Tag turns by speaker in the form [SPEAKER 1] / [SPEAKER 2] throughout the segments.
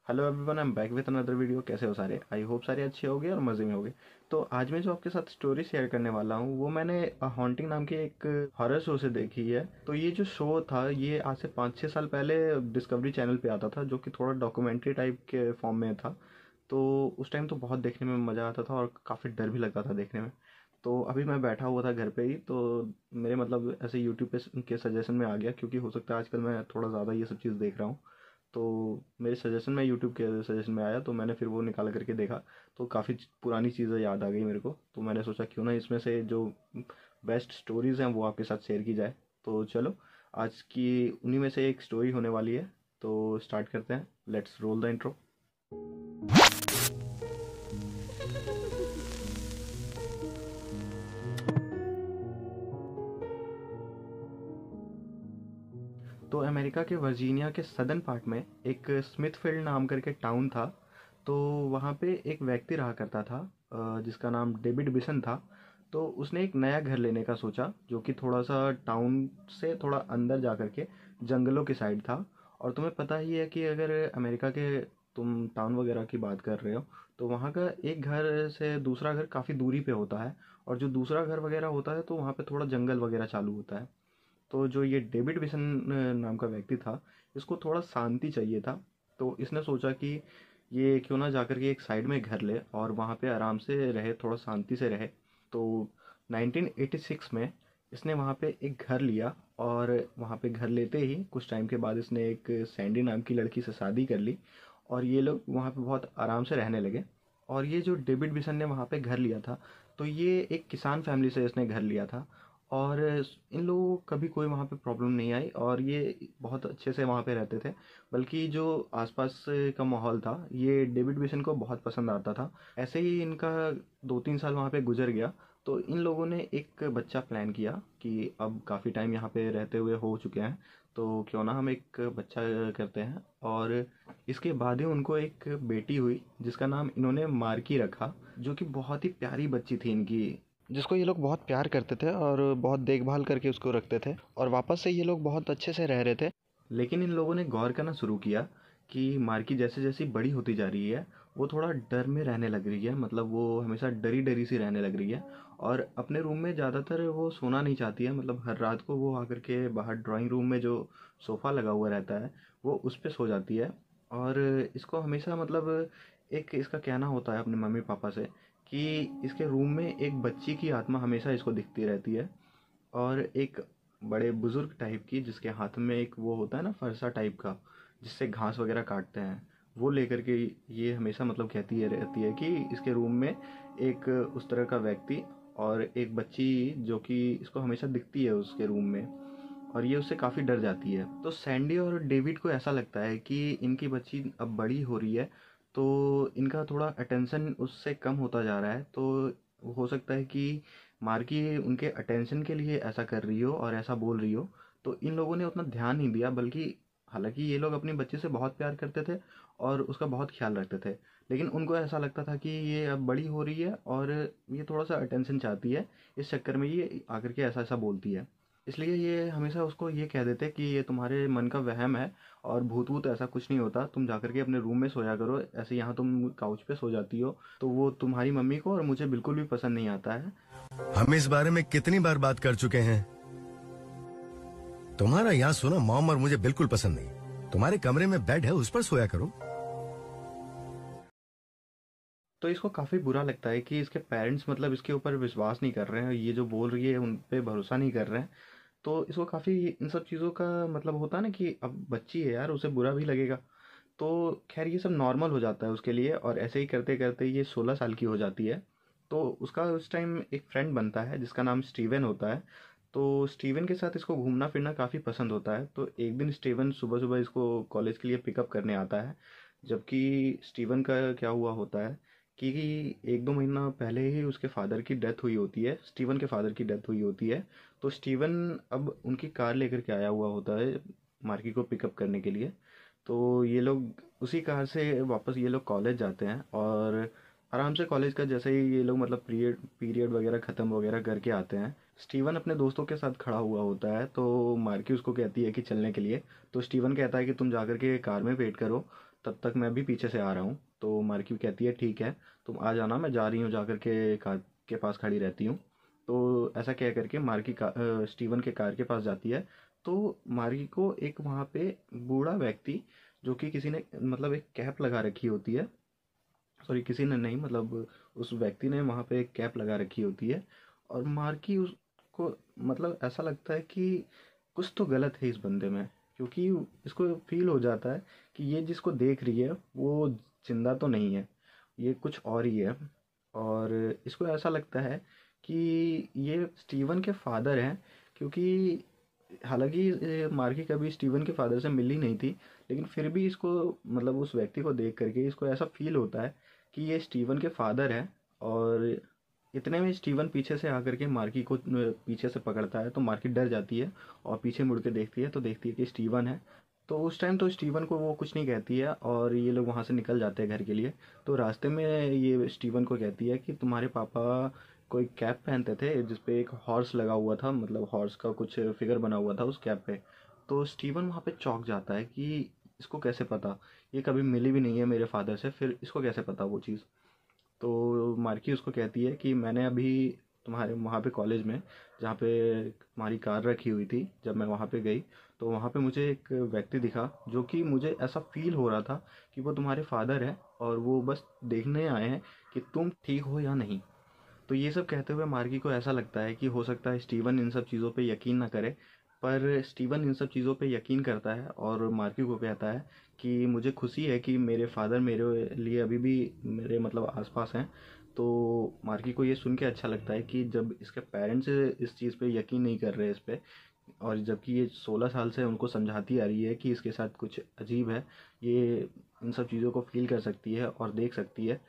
[SPEAKER 1] Hello everyone, I am back with another video. कैसे हो सारे? आई होप सारे अच्छे होंगे और मज़े में होंगे। तो आज मैं जो आपके साथ स्टोरी शेयर करने वाला हूँ वो मैंने हॉन्टिंग नाम के एक हॉरर शो से देखी है। तो ये जो शो था ये आज से 5-6 साल पहले डिस्कवरी चैनल पे आता था, जो कि थोड़ा डॉक्यूमेंट्री टाइप के फॉर्म में था। तो उस टाइम तो बहुत देखने में मज़ा आता था और काफ़ी डर भी लगता था देखने में। तो अभी मैं बैठा हुआ था घर पे ही, तो मेरे मतलब ऐसे यूट्यूब पे के सजेशन में आ गया, क्योंकि हो सकता है आजकल मैं थोड़ा ज़्यादा ये सब चीज़ देख रहा हूँ। तो मेरे सजेशन में यूट्यूब के सजेशन में आया, तो मैंने फिर वो निकाल करके देखा। तो काफ़ी पुरानी चीज़ें याद आ गई मेरे को। तो मैंने सोचा क्यों ना इसमें से जो बेस्ट स्टोरीज़ हैं वो आपके साथ शेयर की जाए। तो चलो, आज की उन्हीं में से एक स्टोरी होने वाली है। तो स्टार्ट करते हैं। Let's roll the intro. तो अमेरिका के वर्जीनिया के सदर्न पार्ट में एक स्मिथफील्ड नाम करके टाउन था। तो वहाँ पे एक व्यक्ति रहा करता था, जिसका नाम डेविड बिसन था। तो उसने एक नया घर लेने का सोचा, जो कि थोड़ा सा टाउन से थोड़ा अंदर जा कर के जंगलों की साइड था। और तुम्हें पता ही है कि अगर अमेरिका के तुम टाउन वगैरह की बात कर रहे हो, तो वहाँ का एक घर से दूसरा घर काफ़ी दूरी पे होता है। और जो दूसरा घर वगैरह होता है तो वहाँ पे थोड़ा जंगल वगैरह चालू होता है। तो जो ये डेविड विसन नाम का व्यक्ति था, इसको थोड़ा शांति चाहिए था। तो इसने सोचा कि ये क्यों ना जाकर के एक साइड में घर ले और वहाँ पे आराम से रहे, थोड़ा शांति से रहे। तो 1986 में इसने वहाँ पे एक घर लिया। और वहाँ पे घर लेते ही कुछ टाइम के बाद इसने एक सैंडी नाम की लड़की से शादी कर ली। और ये लोग वहाँ पे बहुत आराम से रहने लगे। और ये जो डेविड विसन ने वहाँ पे घर लिया था, तो ये एक किसान फैमिली से इसने घर लिया था। और इन लोगों को कभी कोई वहाँ पे प्रॉब्लम नहीं आई और ये बहुत अच्छे से वहाँ पे रहते थे। बल्कि जो आसपास का माहौल था ये डेविड विशन को बहुत पसंद आता था। ऐसे ही इनका 2-3 साल वहाँ पे गुजर गया। तो इन लोगों ने एक बच्चा प्लान किया कि अब काफ़ी टाइम यहाँ पे रहते हुए हो चुके हैं, तो क्यों ना हम एक बच्चा करते हैं। और इसके बाद ही उनको एक बेटी हुई, जिसका नाम इन्होंने मार्की रखा, जो कि बहुत ही प्यारी बच्ची थी इनकी, जिसको ये लोग बहुत प्यार करते थे और बहुत देखभाल करके उसको रखते थे। और वापस से ये लोग बहुत अच्छे से रह रहे थे। लेकिन इन लोगों ने गौर करना शुरू किया कि मार्की जैसे जैसे बड़ी होती जा रही है, वो थोड़ा डर में रहने लग रही है। मतलब वो हमेशा डरी डरी सी रहने लग रही है। और अपने रूम में ज़्यादातर वो सोना नहीं चाहती है। मतलब हर रात को वो आकर के बाहर ड्राइंग रूम में जो सोफ़ा लगा हुआ रहता है वो उस पर सो जाती है। और इसको हमेशा मतलब एक इसका कहना होता है अपने मम्मी पापा से कि इसके रूम में एक बच्ची की आत्मा हमेशा इसको दिखती रहती है। और एक बड़े बुजुर्ग टाइप की, जिसके हाथ में एक वो होता है ना, फरसा टाइप का, जिससे घास वगैरह काटते हैं, वो लेकर के ये हमेशा मतलब कहती है रहती है कि इसके रूम में एक उस तरह का व्यक्ति और एक बच्ची जो कि इसको हमेशा दिखती है उसके रूम में। और ये उससे काफ़ी डर जाती है। तो सैंडी और डेविड को ऐसा लगता है कि इनकी बच्ची अब बड़ी हो रही है, तो इनका थोड़ा अटेंशन उससे कम होता जा रहा है। तो हो सकता है कि मार्की उनके अटेंशन के लिए ऐसा कर रही हो और ऐसा बोल रही हो। तो इन लोगों ने उतना ध्यान नहीं दिया, बल्कि हालांकि ये लोग अपनी बच्ची से बहुत प्यार करते थे और उसका बहुत ख्याल रखते थे। लेकिन उनको ऐसा लगता था कि ये अब बड़ी हो रही है और ये थोड़ा सा अटेंशन चाहती है, इस चक्कर में ये आकर के ऐसा ऐसा बोलती है। इसलिए ये हमेशा उसको ये कह देते कि ये तुम्हारे मन का वहम है और भूत वूत ऐसा कुछ नहीं होता, तुम जाकर के अपने रूम में सोया करो, ऐसे यहाँ तुम काउच पे सो जाती हो। तो वो तुम्हारी मम्मी को और मुझे बिल्कुल भी पसंद नहीं आता है।
[SPEAKER 2] हम इस बारे में कितनी बार बात कर चुके हैं। तुम्हारा यहाँ सोना मॉम और मुझे बिल्कुल पसंद नहीं। तुम्हारे कमरे में बेड है, उस पर सोया करो।
[SPEAKER 1] तो इसको काफ़ी बुरा लगता है कि इसके पेरेंट्स मतलब इसके ऊपर विश्वास नहीं कर रहे हैं, ये जो बोल रही है उन पे भरोसा नहीं कर रहे हैं। तो इसको काफ़ी इन सब चीज़ों का मतलब होता है ना कि अब बच्ची है यार, उसे बुरा भी लगेगा। तो खैर ये सब नॉर्मल हो जाता है उसके लिए, और ऐसे ही करते करते ये 16 साल की हो जाती है। तो उसका उस टाइम एक फ्रेंड बनता है जिसका नाम स्टीवन होता है। तो स्टीवन के साथ इसको घूमना फिरना काफ़ी पसंद होता है। तो एक दिन स्टीवन सुबह सुबह इसको कॉलेज के लिए पिकअप करने आता है। जबकि स्टीवन का क्या हुआ होता है कि 1-2 महीना पहले ही उसके फादर की डेथ हुई होती है, स्टीवन के फादर की डेथ हुई होती है। तो स्टीवन अब उनकी कार लेकर के आया हुआ होता है मार्की को पिकअप करने के लिए। तो ये लोग उसी कार से वापस ये लोग कॉलेज जाते हैं और आराम से कॉलेज का जैसे ही ये लोग मतलब पीरियड पीरियड वगैरह ख़त्म वगैरह करके आते हैं, स्टीवन अपने दोस्तों के साथ खड़ा हुआ होता है। तो मार्की उसको कहती है कि चलने के लिए। तो स्टीवन कहता है कि तुम जाकर के कार में वेट करो, तब तक मैं भी पीछे से आ रहा हूँ। तो मार्की कहती है ठीक है, तुम आ जाना, मैं जा रही हूँ, जा कर के कार के पास खड़ी रहती हूँ। तो ऐसा कह करके मार्की स्टीवन के कार के पास जाती है। तो मार्की को एक वहाँ पे बूढ़ा व्यक्ति, जो कि किसी ने मतलब एक कैप लगा रखी होती है, सॉरी किसी ने नहीं, मतलब उस व्यक्ति ने वहाँ पे एक कैप लगा रखी होती है। और मार्की उसको मतलब ऐसा लगता है कि कुछ तो गलत है इस बंदे में, क्योंकि इसको फील हो जाता है कि ये जिसको देख रही है वो जिंदा तो नहीं है, ये कुछ और ही है। और इसको ऐसा लगता है कि ये स्टीवन के फादर हैं, क्योंकि हालांकि मार्की कभी स्टीवन के फादर से मिली नहीं थी, लेकिन फिर भी इसको मतलब उस व्यक्ति को देख करके इसको ऐसा फील होता है कि ये स्टीवन के फादर हैं। और इतने में स्टीवन पीछे से आकर के मार्की को पीछे से पकड़ता है, तो मार्की डर जाती है और पीछे मुड़ के देखती है, तो देखती है कि स्टीवन है। तो उस टाइम तो स्टीवन को वो कुछ नहीं कहती है और ये लोग वहाँ से निकल जाते हैं घर के लिए। तो रास्ते में ये स्टीवन को कहती है कि तुम्हारे पापा कोई कैप पहनते थे जिस पे एक हॉर्स लगा हुआ था, मतलब हॉर्स का कुछ फिगर बना हुआ था उस कैप पे। तो स्टीवन वहाँ पे चौंक जाता है कि इसको कैसे पता, ये कभी मिली भी नहीं है मेरे फादर से, फिर इसको कैसे पता वो चीज़। तो मार्की उसको कहती है कि मैंने अभी तुम्हारे वहाँ पे कॉलेज में, जहाँ पे तुम्हारी कार रखी हुई थी, जब मैं वहाँ पे गई तो वहाँ पे मुझे एक व्यक्ति दिखा, जो कि मुझे ऐसा फील हो रहा था कि वो तुम्हारे फादर है और वो बस देखने आए हैं कि तुम ठीक हो या नहीं। तो ये सब कहते हुए मार्गी को ऐसा लगता है कि हो सकता है स्टीवन इन सब चीज़ों पे यकीन ना करे, पर स्टीवन इन सब चीज़ों पे यकीन करता है और मार्गी को कहता है कि मुझे खुशी है कि मेरे फादर मेरे लिए अभी भी मेरे मतलब आसपास हैं। तो मार्गी को ये सुन के अच्छा लगता है कि जब इसके पेरेंट्स इस चीज़ पे यकीन नहीं कर रहे इस पे, और जबकि ये 16 साल से उनको समझाती आ रही है कि इसके साथ कुछ अजीब है, ये इन सब चीज़ों को फील कर सकती है और देख सकती है,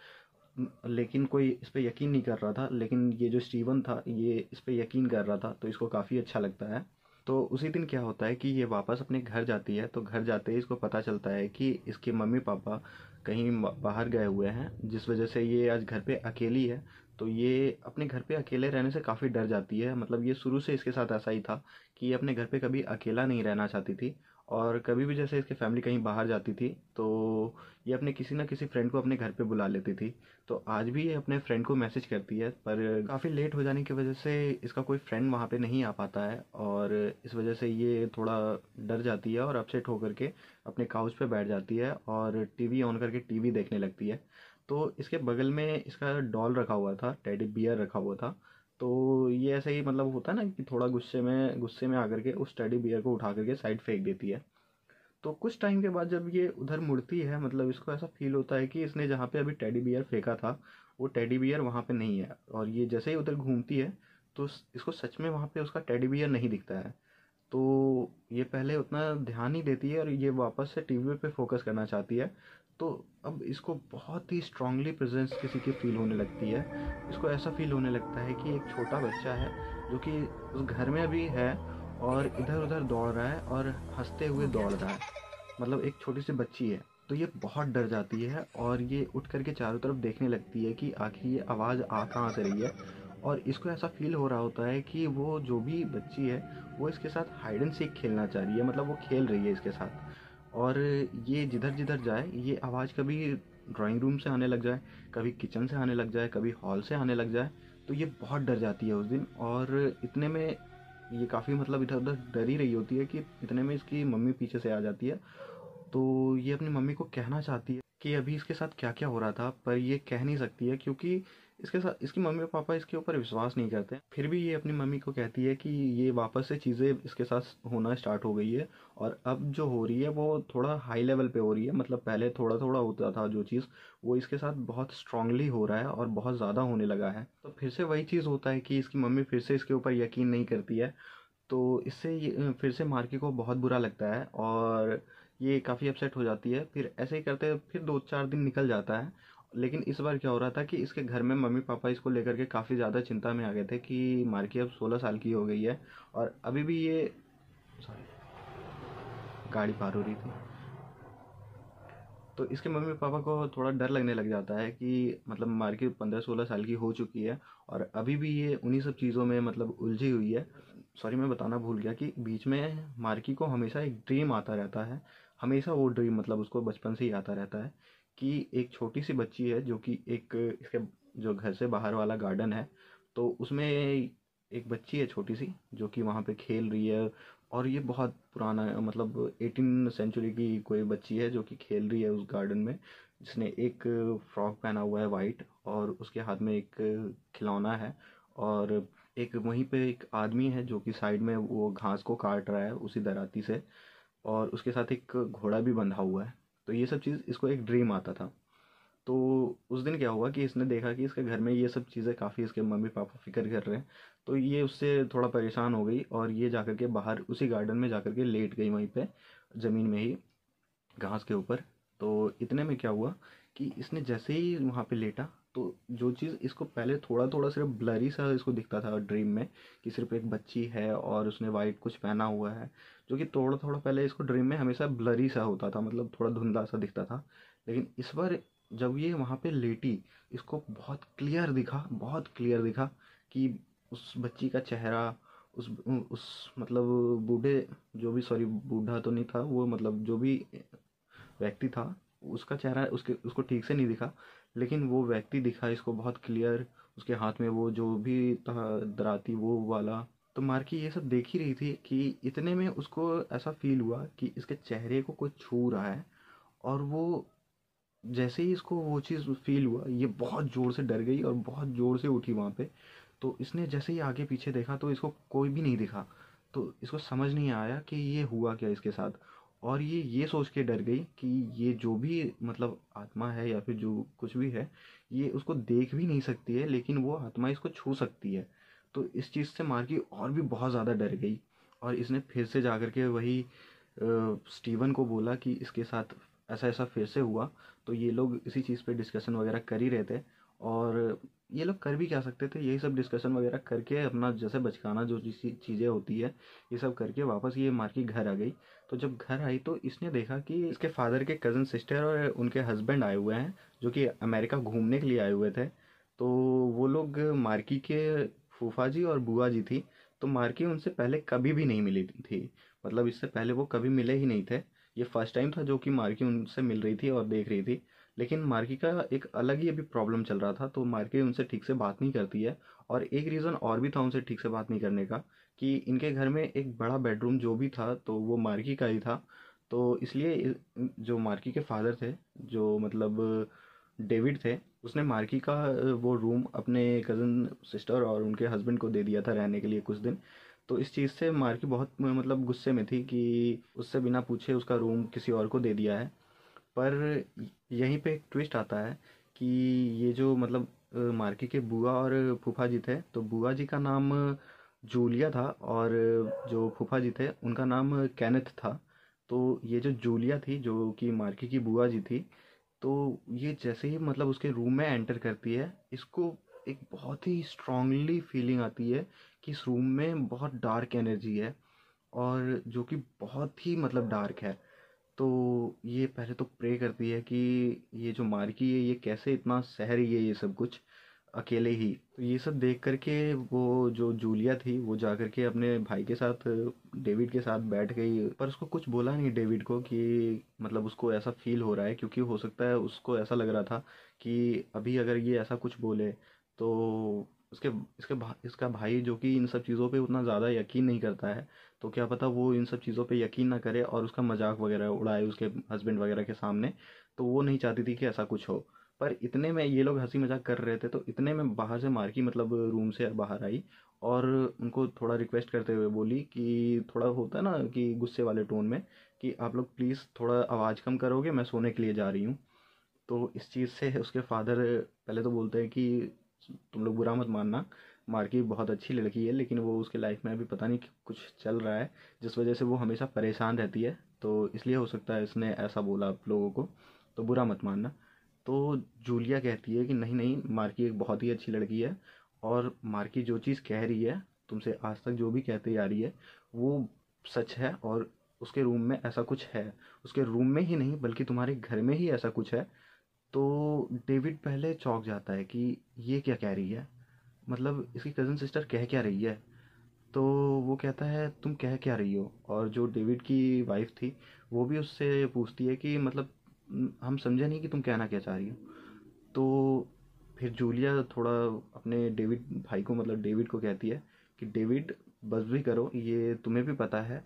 [SPEAKER 1] लेकिन कोई इस पे यकीन नहीं कर रहा था। लेकिन ये जो स्टीवन था ये इस पे यकीन कर रहा था, तो इसको काफ़ी अच्छा लगता है। तो उसी दिन क्या होता है कि ये वापस अपने घर जाती है, तो घर जाते ही इसको पता चलता है कि इसके मम्मी पापा कहीं बाहर गए हुए हैं, जिस वजह से ये आज घर पे अकेली है। तो ये अपने घर पे अकेले रहने से काफ़ी डर जाती है, मतलब ये शुरू से इसके साथ ऐसा ही था कि ये अपने घर पे कभी अकेला नहीं रहना चाहती थी। और कभी भी जैसे इसकी फैमिली कहीं बाहर जाती थी तो ये अपने किसी ना किसी फ्रेंड को अपने घर पे बुला लेती थी। तो आज भी ये अपने फ्रेंड को मैसेज करती है, पर काफ़ी लेट हो जाने की वजह से इसका कोई फ्रेंड वहाँ पे नहीं आ पाता है, और इस वजह से ये थोड़ा डर जाती है और अपसेट होकर के अपने काउच पे बैठ जाती है और टीवी ऑन करके टीवी देखने लगती है। तो इसके बगल में इसका डॉल रखा हुआ था, टेडी बियर रखा हुआ था। तो ये ऐसे ही मतलब होता है ना कि थोड़ा गुस्से में आकर के उस टेडी बियर को उठा करके साइड फेंक देती है। तो कुछ टाइम के बाद जब ये उधर मुड़ती है, मतलब इसको ऐसा फील होता है कि इसने जहाँ पे अभी टेडी बियर फेंका था वो टेडी बियर वहाँ पे नहीं है, और ये जैसे ही उधर घूमती है तो इसको सच में वहाँ पे उसका टेडी बियर नहीं दिखता है। तो ये पहले उतना ध्यान नहीं देती है और ये वापस से टीवी पे फोकस करना चाहती है। तो अब इसको बहुत ही स्ट्रांगली प्रेजेंस किसी की फील होने लगती है। इसको ऐसा फील होने लगता है कि एक छोटा बच्चा है जो कि उस घर में अभी है और इधर उधर दौड़ रहा है और हंसते हुए दौड़ रहा है, मतलब एक छोटी सी बच्ची है। तो ये बहुत डर जाती है और ये उठ करके चारों तरफ देखने लगती है कि आखिर ये आवाज़ आ कहाँ से रही है। और इसको ऐसा फील हो रहा होता है कि वो जो भी बच्ची है वो इसके साथ हाइड एंड सीक खेलना चाह रही है, मतलब वो खेल रही है इसके साथ। और ये जिधर जिधर जाए ये आवाज़ कभी ड्राइंग रूम से आने लग जाए, कभी किचन से आने लग जाए, कभी हॉल से आने लग जाए। तो ये बहुत डर जाती है उस दिन, और इतने में ये काफ़ी मतलब इधर उधर डर ही रही होती है कि इतने में इसकी मम्मी पीछे से आ जाती है। तो ये अपनी मम्मी को कहना चाहती है कि अभी इसके साथ क्या क्या हो रहा था, पर ये कह नहीं सकती है क्योंकि इसके साथ इसकी मम्मी पापा इसके ऊपर विश्वास नहीं करते। फिर भी ये अपनी मम्मी को कहती है कि ये वापस से चीज़ें इसके साथ होना स्टार्ट हो गई है, और अब जो हो रही है वो थोड़ा हाई लेवल पे हो रही है, मतलब पहले थोड़ा थोड़ा होता था जो चीज़, वो इसके साथ बहुत स्ट्रांगली हो रहा है और बहुत ज़्यादा होने लगा है। तो फिर से वही चीज़ होता है कि इसकी मम्मी फिर से इसके ऊपर यकीन नहीं करती है। तो इससे ये फिर से मार्की को बहुत बुरा लगता है और ये काफ़ी अपसेट हो जाती है। फिर ऐसे ही करते फिर 2-4 दिन निकल जाता है। लेकिन इस बार क्या हो रहा था कि इसके घर में मम्मी पापा इसको लेकर के काफ़ी ज़्यादा चिंता में आ गए थे कि मार्की अब 16 साल की हो गई है और अभी भी ये, सॉरी गाड़ी पार हो रही थी, तो इसके मम्मी पापा को थोड़ा डर लगने लग जाता है कि मतलब मार्की 15-16 साल की हो चुकी है और अभी भी ये उन्हीं सब चीज़ों में मतलब उलझी हुई है। सॉरी मैं बताना भूल गया कि बीच में मार्की को हमेशा एक ड्रीम आता रहता है, हमेशा वो ड्रीम मतलब उसको बचपन से ही आता रहता है कि एक छोटी सी बच्ची है जो कि एक इसके जो घर से बाहर वाला गार्डन है, तो उसमें एक बच्ची है छोटी सी जो कि वहाँ पे खेल रही है। और ये बहुत पुराना मतलब 18 सेंचुरी की कोई बच्ची है जो कि खेल रही है उस गार्डन में, जिसने एक फ्रॉक पहना हुआ है वाइट, और उसके हाथ में एक खिलौना है। और एक वहीं पे एक आदमी है जो कि साइड में वो घास को काट रहा है उसी दराती से, और उसके साथ एक घोड़ा भी बंधा हुआ है। तो ये सब चीज़ इसको एक ड्रीम आता था। तो उस दिन क्या हुआ कि इसने देखा कि इसके घर में ये सब चीज़ें काफ़ी इसके मम्मी पापा फिक्र कर रहे हैं। तो ये उससे थोड़ा परेशान हो गई और ये जाकर के बाहर उसी गार्डन में जाकर के लेट गई वहीं पे ज़मीन में ही, घास के ऊपर। तो इतने में क्या हुआ कि इसने जैसे ही वहाँ पे लेटा, तो जो चीज़ इसको पहले थोड़ा थोड़ा सिर्फ ब्लरी सा इसको दिखता था ड्रीम में कि सिर्फ एक बच्ची है और उसने वाइट कुछ पहना हुआ है, जो कि थोड़ा थोड़ा पहले इसको ड्रीम में हमेशा ब्लरी सा होता था, मतलब थोड़ा धुंधला सा दिखता था। लेकिन इस बार जब ये वहाँ पे लेटी, इसको बहुत क्लियर दिखा, बहुत क्लियर दिखा कि उस बच्ची का चेहरा, उस मतलब बूढ़े, जो भी, सॉरी बूढ़ा तो नहीं था वो, मतलब जो भी व्यक्ति था, उसका चेहरा उसके उसको ठीक से नहीं दिखा, लेकिन वो व्यक्ति दिखा इसको बहुत क्लियर। उसके हाथ में वो जो भी था दराती वो वाला। तो मार्की ये सब देख ही रही थी कि इतने में उसको ऐसा फील हुआ कि इसके चेहरे को कोई छू रहा है। और वो जैसे ही इसको वो चीज़ फील हुआ, ये बहुत ज़ोर से डर गई और बहुत ज़ोर से उठी वहाँ पे। तो इसने जैसे ही आगे पीछे देखा तो इसको कोई भी नहीं दिखा। तो इसको समझ नहीं आया कि ये हुआ क्या इसके साथ। और ये सोच के डर गई कि ये जो भी मतलब आत्मा है या फिर जो कुछ भी है, ये उसको देख भी नहीं सकती है, लेकिन वो आत्मा इसको छू सकती है। तो इस चीज़ से मार्की और भी बहुत ज़्यादा डर गई। और इसने फिर से जा कर के वही स्टीवन को बोला कि इसके साथ ऐसा ऐसा फिर से हुआ। तो ये लोग इसी चीज़ पे डिस्कशन वगैरह कर ही रहे थे। और ये लोग कर भी क्या सकते थे, यही सब डिस्कशन वगैरह करके अपना जैसे बचकाना जो चीज़ें होती है, ये सब करके वापस ये मार के घर आ गई। तो जब घर आई तो इसने देखा कि इसके फादर के कज़न सिस्टर और उनके हस्बैंड आए हुए हैं, जो कि अमेरिका घूमने के लिए आए हुए थे। तो वो लोग मार्की के फूफा जी और बुआ जी थी। तो मार्की उनसे पहले कभी भी नहीं मिली थी, मतलब इससे पहले वो कभी मिले ही नहीं थे। ये फर्स्ट टाइम था जो कि मार्की उनसे मिल रही थी और देख रही थी। लेकिन मार्की का एक अलग ही अभी प्रॉब्लम चल रहा था, तो मार्की उनसे ठीक से बात नहीं करती है। और एक रीज़न और भी था उनसे ठीक से बात नहीं करने का, कि इनके घर में एक बड़ा बेडरूम जो भी था तो वो मार्की का ही था। तो इसलिए जो मार्की के फादर थे, जो मतलब डेविड थे, उसने मार्की का वो रूम अपने कज़न सिस्टर और उनके हस्बैंड को दे दिया था रहने के लिए कुछ दिन। तो इस चीज़ से मार्की बहुत मतलब गुस्से में थी कि उससे बिना पूछे उसका रूम किसी और को दे दिया है। पर यहीं पे एक ट्विस्ट आता है कि ये जो मतलब मार्की के बुआ और फूफा जी थे, तो बुआ जी का नाम जूलिया था और जो फूफा जी थे उनका नाम कैनेथ था। तो ये जो जूलिया थी जो कि मार्की की बुआ जी थी, तो ये जैसे ही मतलब उसके रूम में एंटर करती है, इसको एक बहुत ही स्ट्रांगली फीलिंग आती है कि इस रूम में बहुत डार्क एनर्जी है, और जो कि बहुत ही मतलब डार्क है। तो ये पहले तो प्रे करती है कि ये जो मार्की है ये कैसे इतना सह रही है ये सब कुछ अकेले ही। तो ये सब देख करके वो जो जूलिया थी वो जा करके अपने भाई के साथ, डेविड के साथ बैठ गई, पर उसको कुछ बोला नहीं डेविड को कि मतलब उसको ऐसा फील हो रहा है, क्योंकि हो सकता है उसको ऐसा लग रहा था कि अभी अगर ये ऐसा कुछ बोले तो उसके इसका भाई जो कि इन सब चीज़ों पे उतना ज़्यादा यकीन नहीं करता है, तो क्या पता वो इन सब चीज़ों पे यकीन ना करे और उसका मजाक वगैरह उड़ाए उसके हस्बैंड वगैरह के सामने। तो वो नहीं चाहती थी कि ऐसा कुछ हो। पर इतने में ये लोग हंसी मजाक कर रहे थे, तो इतने में बाहर से मार्की मतलब रूम से बाहर आई और उनको थोड़ा रिक्वेस्ट करते हुए बोली कि थोड़ा होता है ना कि गुस्से वाले टोन में, कि आप लोग प्लीज़ थोड़ा आवाज़ कम करोगे, मैं सोने के लिए जा रही हूँ। तो इस चीज़ से उसके फादर पहले तो बोलते हैं कि तुम लोग बुरा मत मानना, मार्की बहुत अच्छी लड़की है, लेकिन वो उसके लाइफ में अभी पता नहीं कुछ चल रहा है जिस वजह से वो हमेशा परेशान रहती है, तो इसलिए हो सकता है इसने ऐसा बोला आप लोगों को, तो बुरा मत मानना। तो जूलिया कहती है कि नहीं नहीं, मार्की एक बहुत ही अच्छी लड़की है, और मार्की जो चीज़ कह रही है तुमसे आज तक जो भी कहते आ रही है वो सच है, और उसके रूम में ऐसा कुछ है। उसके रूम में ही नहीं बल्कि तुम्हारे घर में ही ऐसा कुछ है। तो डेविड पहले चौंक जाता है कि ये क्या कह रही है, मतलब इसकी कज़न सिस्टर कह क्या रही है। तो वो कहता है तुम कह क्या रही हो, और जो डेविड की वाइफ थी वो भी उससे पूछती है कि मतलब हम समझे नहीं कि तुम कहना क्या चाह रही हो। तो फिर जूलिया थोड़ा अपने डेविड भाई को मतलब डेविड को कहती है कि डेविड बस भी करो, ये तुम्हें भी पता है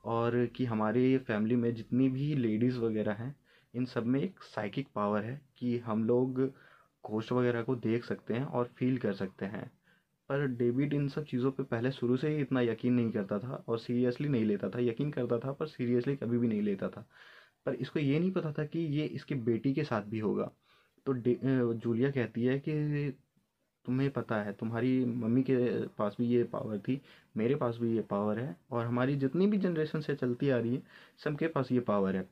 [SPEAKER 1] और कि हमारे फैमिली में जितनी भी लेडीज़ वगैरह हैं इन सब में एक साइकिक पावर है कि हम लोग घोस्ट वगैरह को देख सकते हैं और फील कर सकते हैं। पर डेविड इन सब चीज़ों पे पहले शुरू से ही इतना यकीन नहीं करता था और सीरियसली नहीं लेता था, यकीन करता था पर सीरियसली कभी भी नहीं लेता था। पर इसको ये नहीं पता था कि ये इसकी बेटी के साथ भी होगा। तो जूलिया कहती है कि तुम्हें पता है तुम्हारी मम्मी के पास भी ये पावर थी, मेरे पास भी ये पावर है और हमारी जितनी भी जनरेशन से चलती आ रही है सबके पास ये पावर है,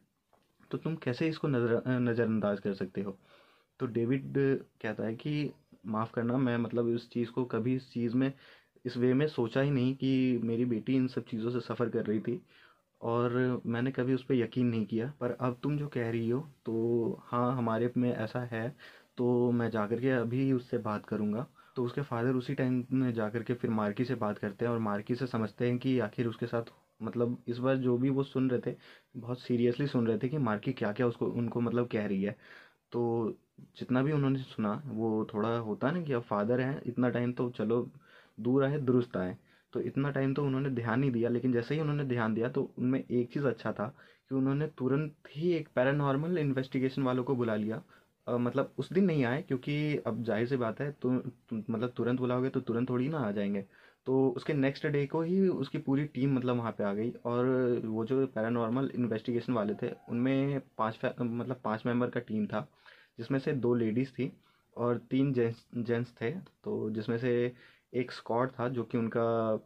[SPEAKER 1] तो तुम कैसे इसको नज़रअंदाज कर सकते हो। तो डेविड कहता है कि माफ़ करना, मैं मतलब इस चीज़ को कभी इस चीज़ में इस वे में सोचा ही नहीं कि मेरी बेटी इन सब चीज़ों से सफ़र कर रही थी और मैंने कभी उस पर यकीन नहीं किया। पर अब तुम जो कह रही हो तो हाँ, हमारे में ऐसा है, तो मैं जाकर के अभी उससे बात करूँगा। तो उसके फादर उसी टाइम में जाकर के फिर मार्की से बात करते हैं और मार्की से समझते हैं कि आखिर उसके साथ मतलब इस बार जो भी वो सुन रहे थे बहुत सीरियसली सुन रहे थे कि मार्की क्या क्या उसको उनको मतलब कह रही है। तो जितना भी उन्होंने सुना वो थोड़ा होता है ना कि अब फादर हैं, इतना टाइम तो चलो दूर आए दुरुस्त आए, तो इतना टाइम तो उन्होंने ध्यान नहीं दिया। लेकिन जैसे ही उन्होंने ध्यान दिया तो उनमें एक चीज़ अच्छा था कि उन्होंने तुरंत ही एक पैरानॉर्मल इन्वेस्टिगेशन वालों को बुला लिया। मतलब उस दिन नहीं आए क्योंकि अब जाहिर सी बात है तो मतलब तुरंत बुलाओगे तो तुरंत थोड़ी ना आ जाएंगे। तो उसके नेक्स्ट डे को ही उसकी पूरी टीम मतलब वहाँ पे आ गई और वो जो पैरानॉर्मल इन्वेस्टिगेशन वाले थे उनमें मतलब 5 मेंबर का टीम था, जिसमें से 2 लेडीज़ थी और 3 जेंट्स थे। तो जिसमें से एक स्कॉट था जो कि उनका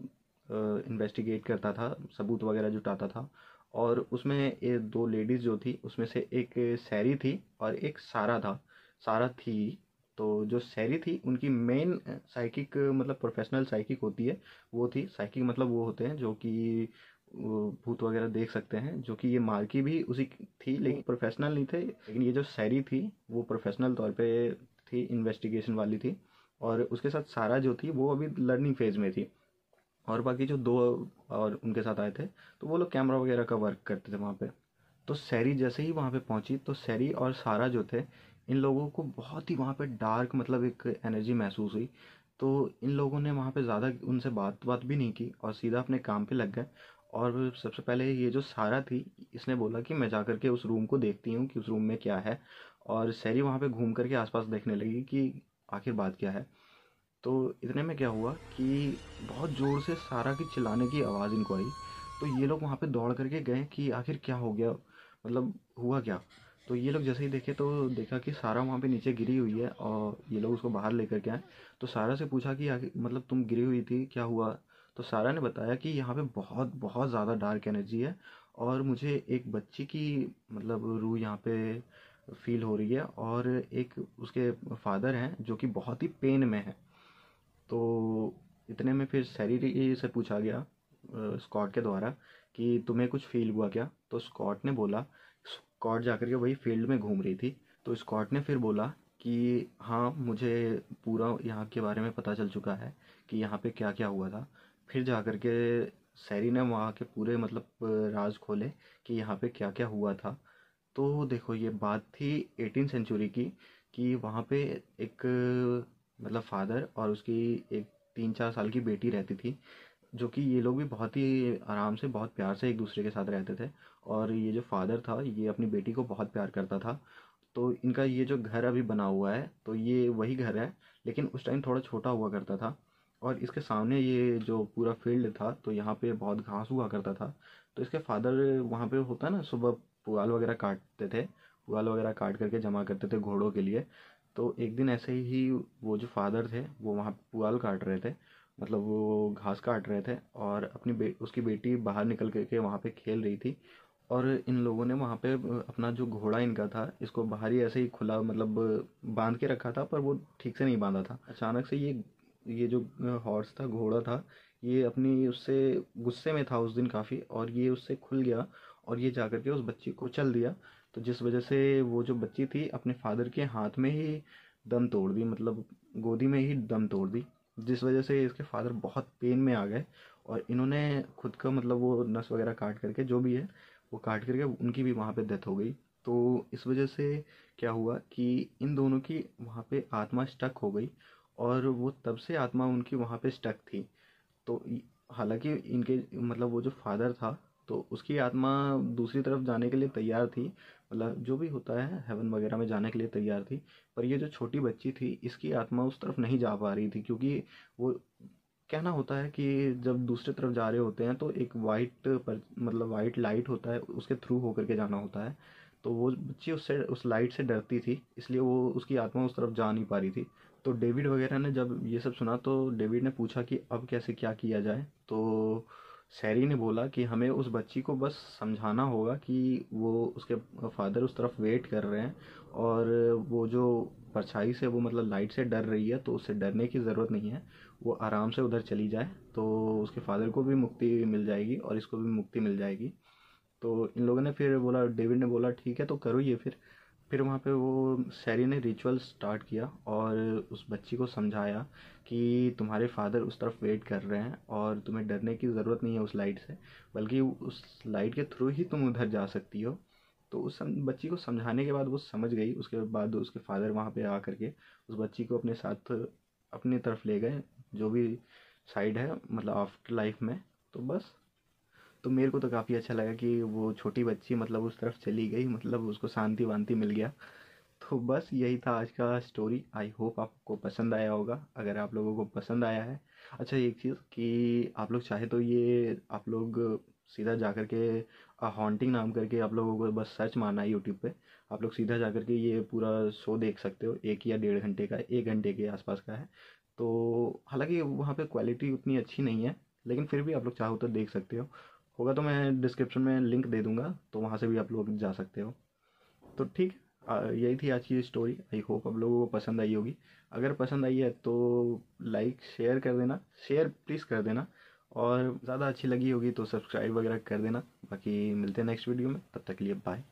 [SPEAKER 1] इन्वेस्टिगेट करता था, सबूत वगैरह जुटाता था। और उसमें ये 2 लेडीज़ जो थी उसमें से एक सैरी थी और एक सारा था, सारा थी। तो जो सैरी थी उनकी मेन साइकिक मतलब प्रोफेशनल साइकिक होती है, वो थी साइकिक मतलब वो होते हैं जो कि वो भूत वगैरह देख सकते हैं, जो कि ये मार्की भी उसी की थी लेकिन प्रोफेशनल नहीं थे। लेकिन ये जो सैरी थी वो प्रोफेशनल तौर पे थी, इन्वेस्टिगेशन वाली थी। और उसके साथ सारा जो थी वो अभी लर्निंग फेज में थी। और बाकी जो 2 और उनके साथ आए थे तो वो लोग कैमरा वगैरह का वर्क करते थे वहाँ पे। तो सैरी जैसे ही वहाँ पे पहुँची तो सैरी और सारा जो थे इन लोगों को बहुत ही वहाँ पे डार्क मतलब एक एनर्जी महसूस हुई। तो इन लोगों ने वहाँ पे ज़्यादा उनसे बात बात भी नहीं की और सीधा अपने काम पे लग गए। और सबसे पहले ये जो सारा थी इसने बोला कि मैं जा कर के उस रूम को देखती हूँ कि उस रूम में क्या है। और सैरी वहाँ पे घूम करके आसपास देखने लगी कि आखिर बात क्या है। तो इतने में क्या हुआ कि बहुत ज़ोर से सारा की चिल्लाने की आवाज़ इनको आई। तो ये लोग वहाँ पे दौड़ करके गए कि आखिर क्या हो गया, मतलब हुआ क्या। तो ये लोग जैसे ही देखे तो देखा कि सारा वहाँ पे नीचे गिरी हुई है और ये लोग उसको बाहर लेकर के आए। तो सारा से पूछा कि आखिर मतलब तुम गिरी हुई थी क्या हुआ। तो सारा ने बताया कि यहाँ पे बहुत बहुत ज़्यादा डार्क एनर्जी है और मुझे एक बच्ची की मतलब रूह यहाँ पे फील हो रही है और एक उसके फादर हैं जो कि बहुत ही पेन में है। तो इतने में फिर सैरी से पूछा गया स्कॉट के द्वारा कि तुम्हें कुछ फील हुआ क्या। तो स्कॉट ने बोला, स्कॉट जाकर के वही फील्ड में घूम रही थी। तो स्कॉट ने फिर बोला कि हाँ, मुझे पूरा यहाँ के बारे में पता चल चुका है कि यहाँ पे क्या क्या हुआ था। फिर जाकर के सैरी ने वहाँ के पूरे मतलब राज खोले कि यहाँ पे क्या क्या हुआ था। तो देखो ये बात थी 18 सेंचुरी की कि वहाँ पे एक मतलब फादर और उसकी एक 3-4 साल की बेटी रहती थी, जो कि ये लोग भी बहुत ही आराम से बहुत प्यार से एक दूसरे के साथ रहते थे। और ये जो फादर था ये अपनी बेटी को बहुत प्यार करता था। तो इनका ये जो घर अभी बना हुआ है तो ये वही घर है, लेकिन उस टाइम थोड़ा छोटा हुआ करता था। और इसके सामने ये जो पूरा फील्ड था तो यहाँ पे बहुत घास हुआ करता था। तो इसके फादर वहाँ पे होता है ना, सुबह पुआल वगैरह काटते थे, पुआल वगैरह काट करके जमा करते थे घोड़ों के लिए। तो एक दिन ऐसे ही वो जो फादर थे वो वहाँ पुआल काट रहे थे, मतलब वो घास काट रहे थे और अपनी उसकी बेटी बाहर निकल करके वहाँ पे खेल रही थी। और इन लोगों ने वहाँ पे अपना जो घोड़ा इनका था इसको बाहर ही ऐसे ही खुला मतलब बांध के रखा था, पर वो ठीक से नहीं बांधा था। अचानक से ये जो हॉर्स था, घोड़ा था, ये अपनी उससे गुस्से में था उस दिन काफ़ी और ये उससे खुल गया और ये जाकर के उस बच्ची को चल दिया। तो जिस वजह से वो जो बच्ची थी अपने फादर के हाथ में ही दम तोड़ दी, मतलब गोदी में ही दम तोड़ दी। जिस वजह से इसके फादर बहुत पेन में आ गए और इन्होंने खुद का मतलब वो नस वगैरह काट करके जो भी है वो काट करके उनकी भी वहाँ पे डेथ हो गई। तो इस वजह से क्या हुआ कि इन दोनों की वहाँ पे आत्मा स्टक हो गई, और वो तब से आत्मा उनकी वहाँ पे स्टक थी। तो हालांकि इनके मतलब वो जो फादर था, तो उसकी आत्मा दूसरी तरफ जाने के लिए तैयार थी, मतलब जो भी होता है हेवन वगैरह में जाने के लिए तैयार थी। पर ये जो छोटी बच्ची थी, इसकी आत्मा उस तरफ नहीं जा पा रही थी, क्योंकि वो कहना होता है कि जब दूसरी तरफ जा रहे होते हैं तो एक वाइट पर मतलब वाइट लाइट होता है, उसके थ्रू होकर के जाना होता है। तो वो बच्ची उससे उस लाइट से डरती थी, इसलिए वो उसकी आत्मा उस तरफ जा नहीं पा रही थी। तो डेविड वगैरह ने जब ये सब सुना तो डेविड ने पूछा कि अब कैसे क्या किया जाए। तो सैरी ने बोला कि हमें उस बच्ची को बस समझाना होगा कि वो उसके फादर उस तरफ वेट कर रहे हैं, और वो जो परछाई से वो मतलब लाइट से डर रही है, तो उससे डरने की ज़रूरत नहीं है। वो आराम से उधर चली जाए तो उसके फादर को भी मुक्ति मिल जाएगी और इसको भी मुक्ति मिल जाएगी। तो इन लोगों ने फिर बोला, डेविड ने बोला ठीक है तो करो ये। फिर वहाँ पे वो सैरी ने रिचुअल स्टार्ट किया और उस बच्ची को समझाया कि तुम्हारे फादर उस तरफ वेट कर रहे हैं और तुम्हें डरने की ज़रूरत नहीं है उस लाइट से, बल्कि उस लाइट के थ्रू ही तुम उधर जा सकती हो। तो बच्ची को समझाने के बाद वो समझ गई। उसके बाद उसके फादर वहाँ पे आ करके उस बच्ची को अपने साथ अपनी तरफ ले गए, जो भी साइड है मतलब आफ्टर लाइफ में। तो बस, तो मेरे को तो काफ़ी अच्छा लगा कि वो छोटी बच्ची मतलब उस तरफ चली गई, मतलब उसको शांति वांति मिल गया। तो बस यही था आज का स्टोरी। आई होप आपको पसंद आया होगा। अगर आप लोगों को पसंद आया है, अच्छा एक चीज़ कि आप लोग चाहे तो ये आप लोग सीधा जा कर के हॉन्टिंग नाम करके आप लोगों को बस सर्च मारना है यूट्यूब पे। आप लोग सीधा जा कर के ये पूरा शो देख सकते हो, 1 या 1.5 घंटे का, 1 घंटे के आसपास का है। तो हालांकि वहाँ पे क्वालिटी उतनी अच्छी नहीं है, लेकिन फिर भी आप लोग चाहो तो देख सकते हो। होगा तो मैं डिस्क्रिप्शन में लिंक दे दूंगा, तो वहाँ से भी आप लोग जा सकते हो। तो ठीक है, यही थी आज की स्टोरी। आई होप आप लोगों को पसंद आई होगी। अगर पसंद आई है तो लाइक शेयर कर देना, शेयर प्लीज़ कर देना। और ज़्यादा अच्छी लगी होगी तो सब्सक्राइब वगैरह कर देना। बाकी मिलते हैं नेक्स्ट वीडियो में, तब तक के लिए बाय।